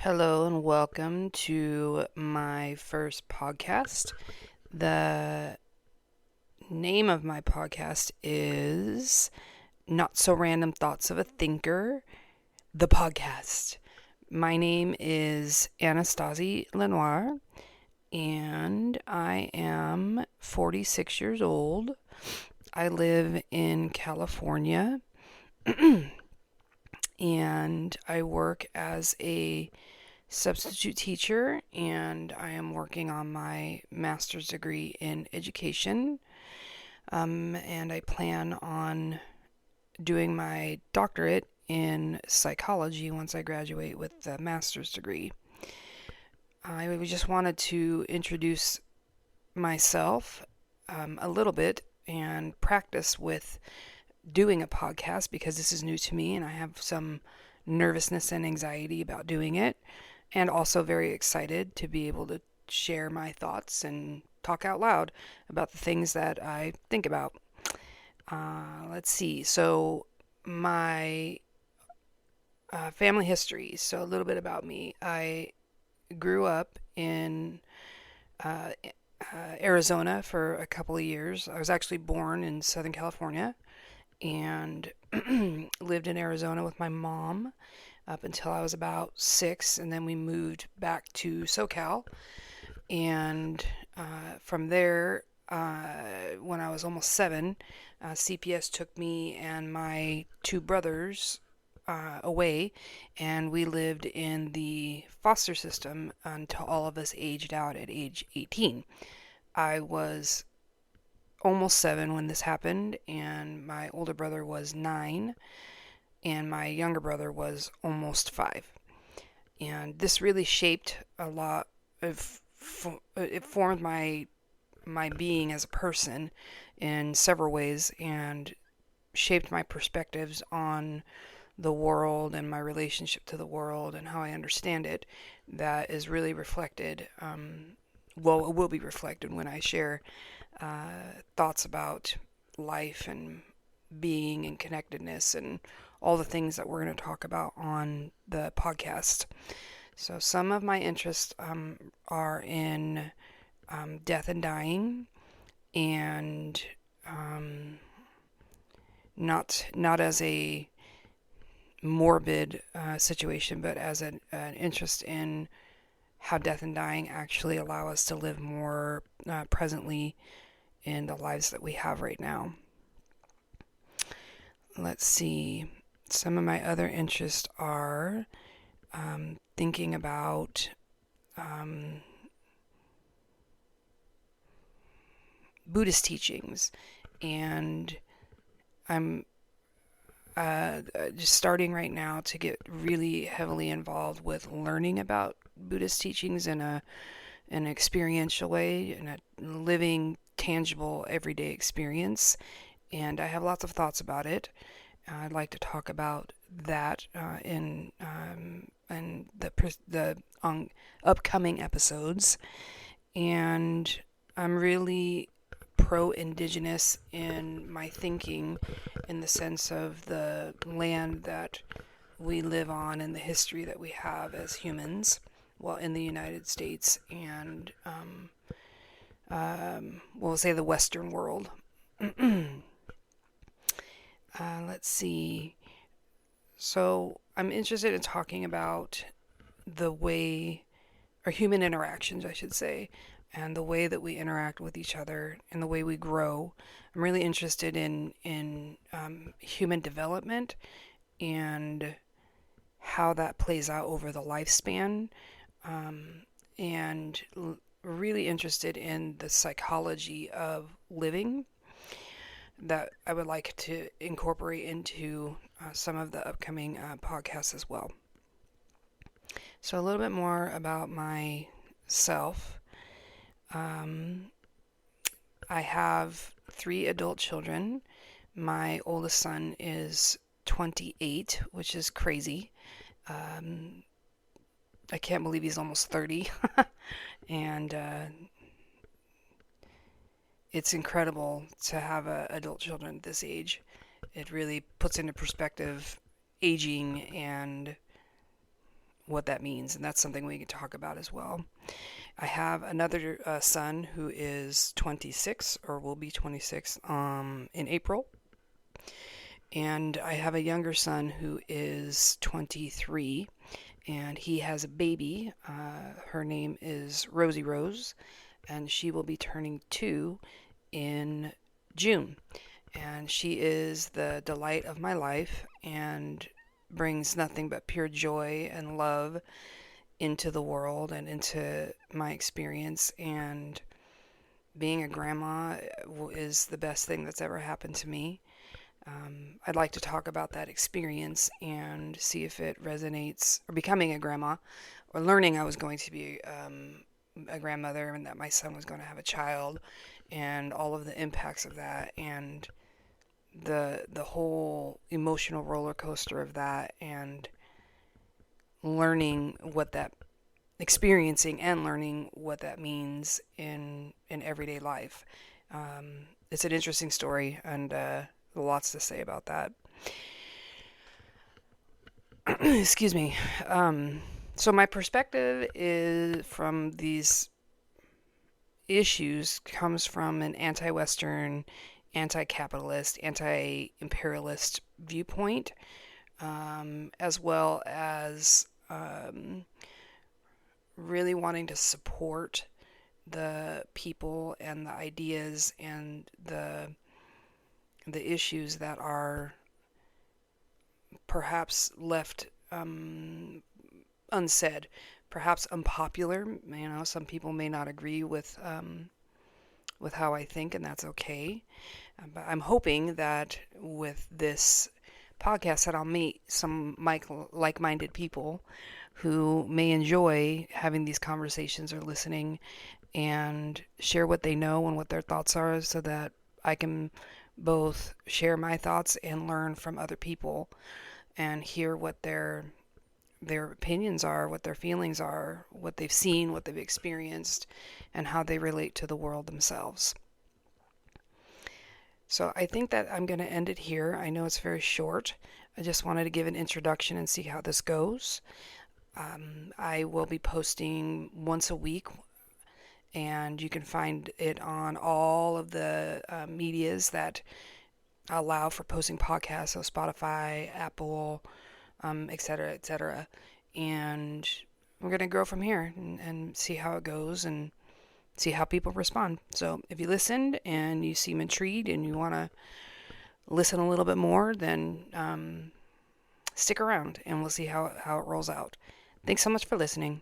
Hello and welcome to my first podcast. The name of my podcast is Not So Random Thoughts of a Thinker, the podcast. My name is Anastasie Lenoir, and I am 46 years old. I live in California, and I work as a substitute teacher, and I am working on my master's degree in education. And I plan on doing my doctorate in psychology once I graduate with the master's degree. I just wanted to introduce myself a little bit and practice with doing a podcast because this is new to me and I have some nervousness and anxiety about doing it, and also very excited to be able to share my thoughts and talk out loud about the things that I think about. Let's see. So, my family history. So, a little bit about me. I grew up in uh, Arizona for a couple of years. I was actually born in Southern California and lived in Arizona with my mom up until I was about 6, and then we moved back to SoCal. And from there, when I was almost 7, CPS took me and my two brothers away, and we lived in the foster system until all of us aged out at age 18. I was almost 7 when this happened, and my older brother was 9, and my younger brother was almost 5. And this really shaped a lot of it formed my being as a person in several ways, and shaped my perspectives on the world and my relationship to the world and how I understand it. That is really reflected. Well, it will be reflected when I share thoughts about life and being and connectedness and all the things that we're going to talk about on the podcast. So, some of my interests are in death and dying, and not as a morbid situation, but as an interest in how death and dying actually allow us to live more presently in the lives that we have right now. Let's see. Some of my other interests are thinking about Buddhist teachings, and I'm just starting right now to get really heavily involved with learning about Buddhist teachings in an experiential way, in a living, tangible, everyday experience. And I have lots of thoughts about it. I'd like to talk about that in the upcoming episodes. And I'm really pro-indigenous in my thinking, in the sense of the land that we live on and the history that we have as humans, well, in the United States and we'll say the Western world. Let's see. So I'm interested in talking about the way, or human interactions, I should say, and the way that we interact with each other and the way we grow. I'm really interested in human development and how that plays out over the lifespan, and really interested in the psychology of living that I would like to incorporate into some of the upcoming podcasts as well. So, a little bit more about myself. Um, I have 3 adult children. My oldest son is 28, which is crazy. Um, I can't believe he's almost 30. And it's incredible to have adult children at this age. It really puts into perspective aging and what that means, and that's something we can talk about as well. I have another son who is 26 or will be 26 in April, and I have a younger son who is 23, and he has a baby. Her name is Rosie Rose, and she will be turning 2 in June. And she is the delight of my life and brings nothing but pure joy and love into the world and into my experience. And being a grandma is the best thing that's ever happened to me. I'd like to talk about that experience and see if it resonates, or becoming a grandma, or learning I was going to be a grandmother and that my son was going to have a child, and all of the impacts of that, and the whole emotional roller coaster of that, and learning what that experiencing and learning what that means in everyday life. It's an interesting story, and lots to say about that. Excuse me. So my perspective is from these issues comes from an anti-Western, anti-capitalist, anti-imperialist viewpoint, as well as really wanting to support the people and the ideas and the issues that are perhaps left unsaid, perhaps unpopular. You know, some people may not agree with how I think, and that's okay. But I'm hoping that with this podcast that I'll meet some like-minded people who may enjoy having these conversations or listening and share what they know and what their thoughts are, so that I can both share my thoughts and learn from other people and hear what their opinions are, what their feelings are, what they've seen, what they've experienced, and how they relate to the world themselves. So I think that I'm going to end it here. I know it's very short. I just wanted to give an introduction and see how this goes. I will be posting once a week, and you can find it on all of the medias that allow for posting podcasts, so Spotify, Apple, etc., etc. And we're going to grow from here and see how it goes and see how people respond. So if you listened and you seem intrigued and you want to listen a little bit more, then stick around and we'll see how it rolls out. Thanks so much for listening.